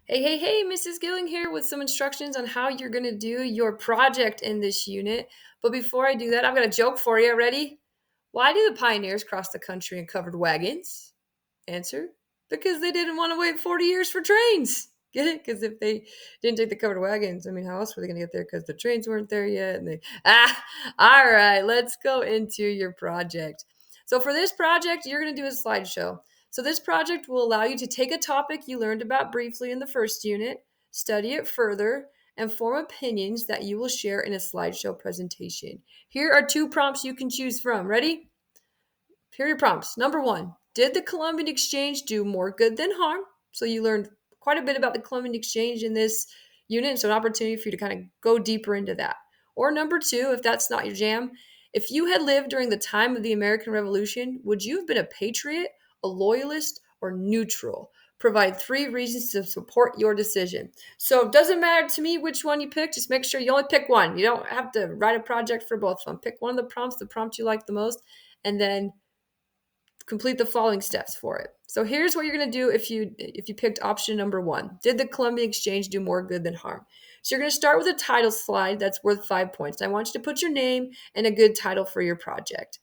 Hey, Mrs. Gilling here with some instructions on how you're going to do your project in this unit. But before I do that, I've got a joke for you. Ready? Why do the pioneers cross the country in covered wagons? Answer: because they didn't want to wait 40 years for trains. Get it? Because if they didn't take the covered wagons, I mean, how else were they going to get there? Because the trains weren't there yet. All right, let's go into your project. So for this project, you're going to do a slideshow. So this project will allow you to take a topic you learned about briefly in the first unit, study it further, and form opinions that you will share in a slideshow presentation. Here are two prompts you can choose from. Ready? Here are your prompts. Number one, did the Columbian Exchange do more good than harm? So you learned quite a bit about the Columbian Exchange in this unit, so an opportunity for you to kind of go deeper into that. Or number two, if that's not your jam, if you had lived during the time of the American Revolution, would you have been a patriot, a loyalist, or neutral? Provide three reasons to support your decision. So it doesn't matter to me which one you pick. Just make sure you only pick one. You don't have to write a project for both of them. Pick one of the prompt you like the most, and then complete the following steps for it. So here's what you're going to do if you picked option number one. Did the Columbian Exchange do more good than harm? So you're going to start with a title slide that's worth 5 points. I want you to put your name and a good title for your project.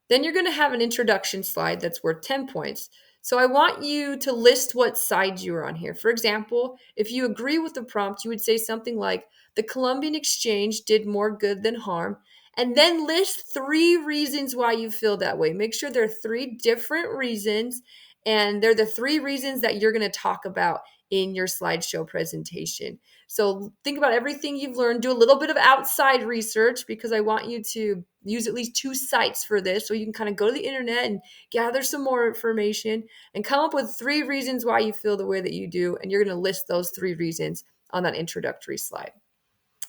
Then you're going to have an introduction slide that's worth 10 points. So I want you to list what side you're on here. For example, if you agree with the prompt, you would say something like, the Columbian Exchange did more good than harm, and then list three reasons why you feel that way. Make sure there are three different reasons, and they're the three reasons that you're going to talk about in your slideshow presentation. So think about everything you've learned. Do a little bit of outside research because I want you to use at least two sites for this so you can kind of go to the internet and gather some more information and come up with three reasons why you feel the way that you do. And you're going to list those three reasons on that introductory slide.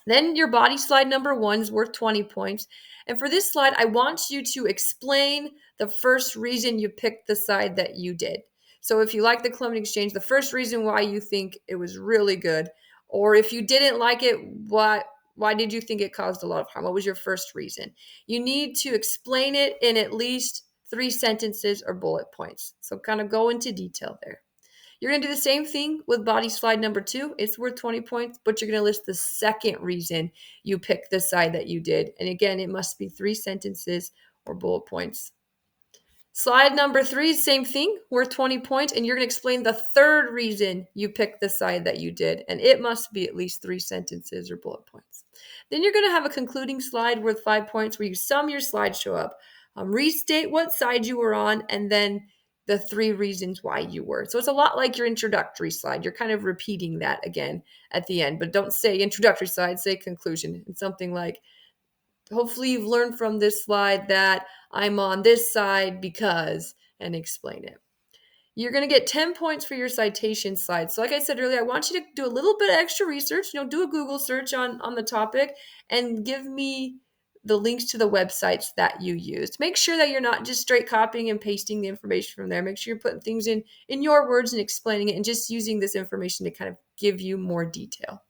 Then your body slide number one is worth 20 points. And for this slide, I want you to explain the first reason you picked the side that you did. So if you like the Columbian Exchange, the first reason why you think it was really good, or if you didn't like it, why did you think it caused a lot of harm? What was your first reason? You need to explain it in at least 3 sentences or bullet points. So kind of go into detail there. You're going to do the same thing with body slide number two. It's worth 20 points, but you're going to list the second reason you picked the side that you did. And again, it must be 3 sentences or bullet points. Slide number three, same thing, worth 20 points. And you're going to explain the third reason you picked the side that you did. And it must be at least 3 sentences or bullet points. Then you're going to have a concluding slide worth 5 points where you sum your slideshow up, restate what side you were on, and then the three reasons why you were. So it's a lot like your introductory slide. You're kind of repeating that again at the end, but don't say introductory slide, say conclusion. And something like, hopefully you've learned from this slide that I'm on this side because, and explain it. You're going to get 10 points for your citation slide. So like I said earlier, I want you to do a little bit of extra research, do a Google search on the topic and give me the links to the websites that you used. Make sure that you're not just straight copying and pasting the information from there. Make sure you're putting things in your words and explaining it and just using this information to kind of give you more detail.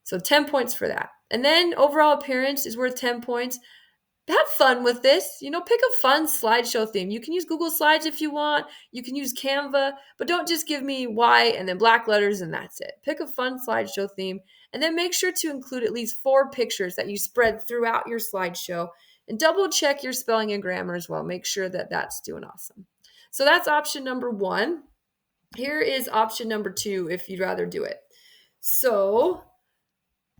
So 10 points for that. And then overall appearance is worth 10 points. Have fun with this. Pick a fun slideshow theme. You can use Google Slides if you want. You can use Canva, but don't just give me white and then black letters and that's it. Pick a fun slideshow theme and then make sure to include at least 4 pictures that you spread throughout your slideshow and double check your spelling and grammar as well. Make sure that that's doing awesome. So that's option number one. Here is option number two if you'd rather do it. So,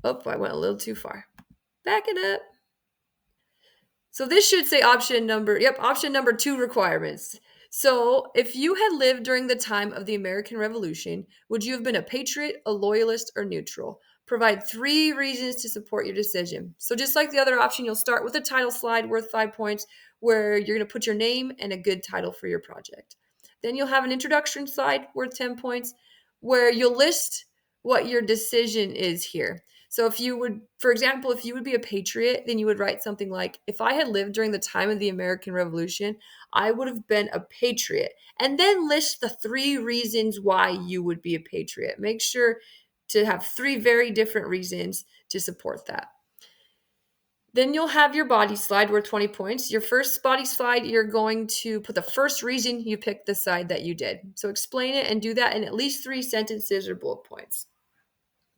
I went a little too far. Back it up. So this should say option number 2 requirements. So if you had lived during the time of the American Revolution, would you have been a patriot, a loyalist, or neutral? Provide 3 reasons to support your decision. So just like the other option, you'll start with a title slide worth 5 points where you're going to put your name and a good title for your project. Then you'll have an introduction slide worth 10 points where you'll list what your decision is here. So if you would, for example, if you would be a patriot, then you would write something like, if I had lived during the time of the American Revolution, I would have been a patriot. And then list the 3 reasons why you would be a patriot. Make sure to have 3 very different reasons to support that. Then you'll have your body slide worth 20 points. Your first body slide, you're going to put the first reason you picked the side that you did. So explain it and do that in at least 3 sentences or bullet points.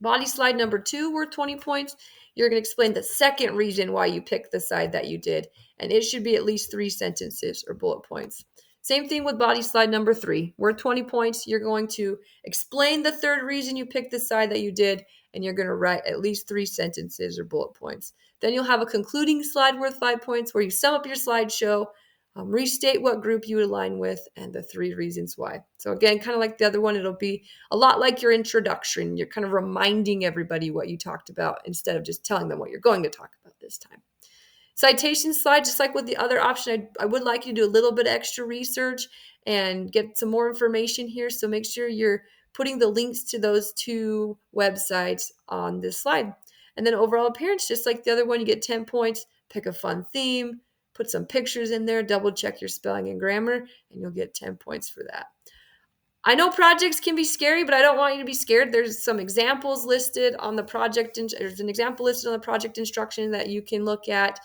Body slide number 2 worth 20 points. You're going to explain the second reason why you picked the side that you did, and it should be at least 3 sentences or bullet points. Same thing with body slide number 3 worth 20 points. You're going to explain the third reason you picked the side that you did, and you're going to write at least 3 sentences or bullet points. Then you'll have a concluding slide worth 5 points where you sum up your slideshow, restate what group you would align with, and the 3 reasons why. So again, kind of like the other one, it'll be a lot like your introduction. You're kind of reminding everybody what you talked about instead of just telling them what you're going to talk about this time. Citation slide, just like with the other option, I would like you to do a little bit extra research and get some more information here. So make sure you're putting the links to those 2 websites on this slide. And then overall appearance, just like the other one, you get 10 points. Pick a fun theme, put some pictures in there, double check your spelling and grammar, and you'll get 10 points for that. I know projects can be scary, but I don't want you to be scared. There's some examples listed on the project. There's an example listed on the project instruction that you can look at.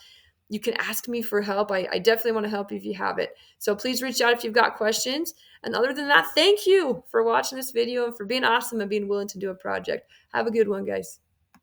You can ask me for help. I definitely want to help you if you have it. So please reach out if you've got questions. And other than that, thank you for watching this video and for being awesome and being willing to do a project. Have a good one, guys.